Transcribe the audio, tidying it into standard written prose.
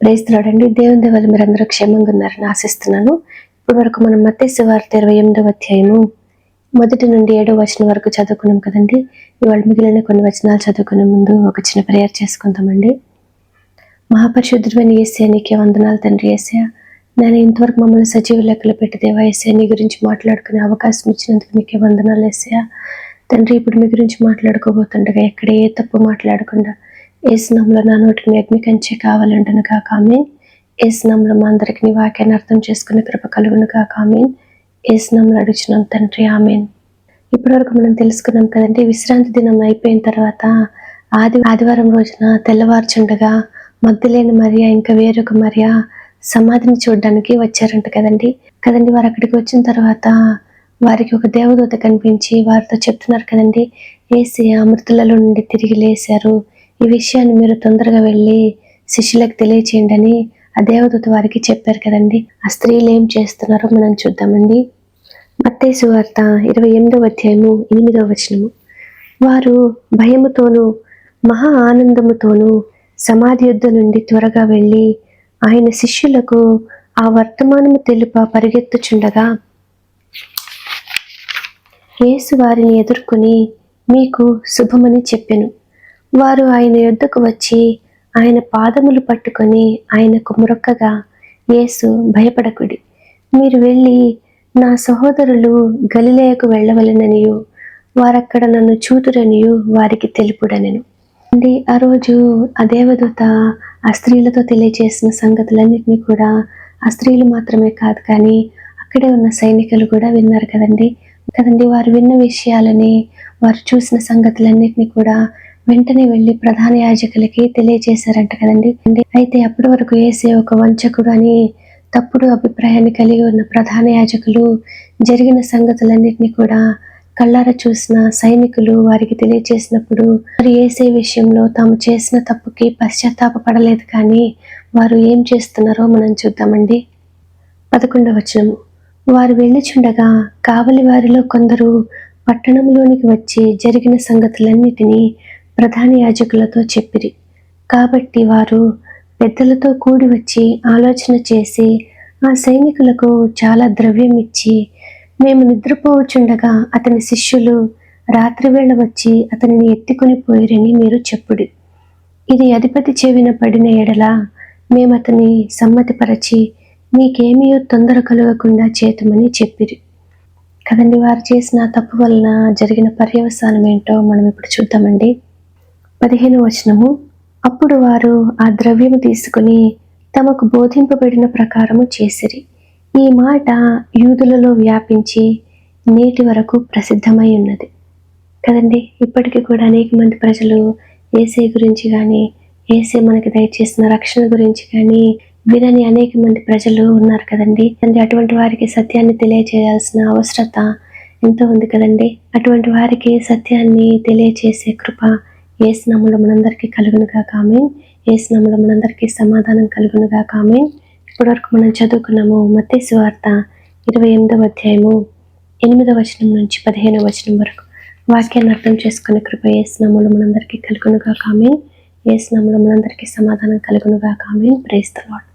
Praise the lord అండి. దేవుని దయ వల్ల మీరందరూ క్షేమంగా ఉన్నారని ఆశిస్తున్నాను. ఇప్పటి వరకు మనం మత్తయి సువార్త 28వ అధ్యాయము 1 నుండి 7వ వచనం వరకు చదువుకున్నాం కదండి. ఇవాళ మిగిలిన కొన్ని వచనాలు చదువుకునే ముందు ఒక చిన్న ప్రేయర్ చేసుకుందామండి. మహాపరిశుద్ధుడైన యేసయ్య, నీకే వందనాలు తండ్రి. యేసయ్య, నేను ఇంతవరకు మమ్మల్ని సజీవ లెక్కలు పెట్టి దేవా యేసయ్య, నీ గురించి మాట్లాడుకునే అవకాశం ఇచ్చినందుకు నీకే వందనాలు యేసయ్య. తండ్రి, ఇప్పుడు మీ గురించి మాట్లాడుకోబోతుండగా ఎక్కడ ఏ తప్పు మాట్లాడకుండా యేసు నామములో నా నోటికి మీ అగ్ని కంచె కావాలంటును గాక ఆమేన్. యేసు నామములో మా అందరికి నీ వాక్యాన్ని అర్థం చేసుకునే కృప కలుగును గాక ఆమేన్. యేసు నామములో అడుగుచున్నాం తండ్రి, ఆమేన్. ఇప్పటి వరకు మనం తెలుసుకున్నాం కదండి. విశ్రాంతి దినం అయిపోయిన తర్వాత ఆదివారం రోజున తెల్లవారుచుండగా మగ్దలేని మరియ ఇంకా వేరొక మరియ సమాధిని చూడడానికి వచ్చారంట కదండి. వారు అక్కడికి వచ్చిన తర్వాత వారికి ఒక దేవదూత కనిపించి వారితో చెప్తున్నారు కదండి, యేసయ్య మృతులలో నుండి తిరిగి లేశారు, ఈ విషయాన్ని మీరు తొందరగా వెళ్ళి శిష్యులకు తెలియచేయండి అని ఆ దేవదూత వారికి చెప్పారు కదండి. ఆ స్త్రీలు ఏం చేస్తున్నారో మనం చూద్దామండి. మత్తయి సువార్త 28వ అధ్యాయము 8వ వచనము. వారు భయముతోనూ మహా ఆనందముతోనూ సమాధి యొద్ద నుండి త్వరగా వెళ్ళి ఆయన శిష్యులకు ఆ వర్తమానము తెలుప పరిగెత్తుచుండగా యేసు వారిని ఎదుర్కొని మీకు శుభమని చెప్పెను. వారు ఆయన యొద్దకు వచ్చి ఆయన పాదములు పట్టుకొని ఆయనకు మొరొక్కగా, యేసు భయపడకుడి, మీరు వెళ్ళి నా సహోదరులు గలిలయకు వెళ్ళవలెననియు వారక్కడ నన్ను చూతురనియు వారికి తెలుపుడనెను. ఆ రోజు ఆ దేవదూత ఆ స్త్రీలతో తెలియజేసిన సంగతులన్నింటినీ కూడా ఆ స్త్రీలు మాత్రమే కాదు కానీ అక్కడే ఉన్న సైనికులు కూడా విన్నారు కదండి. వారు విన్న విషయాలని, వారు చూసిన సంగతులన్నింటినీ కూడా వెంటనే వెళ్ళి ప్రధాన యాజకులకి తెలియజేశారంట కదండి. అయితే అప్పటి వరకు యేసయ్య ఒక వంచకుడు అని తప్పుడు అభిప్రాయాన్ని కలిగి ఉన్న ప్రధాన యాజకులు జరిగిన సంగతులన్నింటినీ కూడా కళ్ళారా చూసిన సైనికులు వారికి తెలియజేసినప్పుడు వారు యేసయ్య విషయంలో తాము చేసిన తప్పుకి పశ్చాత్తాపపడలేదు కానీ వారు ఏం చేస్తున్నారో మనం చూద్దామండి. 11వ వచనము. వారు వెళ్ళుచుండగా కావలి వారిలో కొందరు పట్టణంలోనికి వచ్చి జరిగిన సంగతులన్నిటినీ ప్రధాన యాజకులతో చెప్పిరి. కాబట్టి వారు పెద్దలతో కూడి వచ్చి ఆలోచన చేసి ఆ సైనికులకు చాలా ద్రవ్యం ఇచ్చి, మేము నిద్రపోవచుండగా అతని శిష్యులు రాత్రివేళ వచ్చి అతనిని ఎత్తుకొని పోయిరని మీరు చెప్పుడి. ఇది అధిపతి చెవిన పడిన ఎడల మేము అతన్ని సమ్మతిపరచి మీకేమీ తొందర కలగకుండా చేతుమని చెప్పిరి కదండి. వారు చేసిన తప్పు వలన జరిగిన పర్యవసానం ఏంటో మనం ఇప్పుడు చూద్దామండి. 15వ వచనము. అప్పుడు వారు ఆ ద్రవ్యము తీసుకుని తమకు బోధింపబడిన ప్రకారము చేసిరి. ఈ మాట యూదులలో వ్యాపించి నేటి వరకు ప్రసిద్ధమై ఉన్నది కదండి. ఇప్పటికీ కూడా అనేక మంది ప్రజలు యేసయ్య గురించి కానీ యేసయ్య మనకి దయచేసిన రక్షణ గురించి కానీ వినని అనేక మంది ప్రజలు ఉన్నారు కదండి. అటువంటి వారికి సత్యాన్ని తెలియజేయాల్సిన అవసరత ఎంతో ఉంది కదండి. అటువంటి వారికి సత్యాన్ని తెలియజేసే కృప యేసు నామములో మనందరికీ కలుగును గాక ఆమేన్. యేసు నామములో మనందరికీ సమాధానం కలుగును గాక ఆమేన్. ఇప్పటి వరకు మనం చదువుకున్నాము మత్తయి సువార్త 28వ అధ్యాయము 8వ వచనం నుంచి 15వ వచనం వరకు. వాక్యాన్ని అర్థం చేసుకునే కృప యేసు నామములో మనందరికీ కలుగును గాక ఆమేన్. యేసు నామములో మనందరికీ సమాధానం కలుగును గాక ఆమేన్. Praise the lord.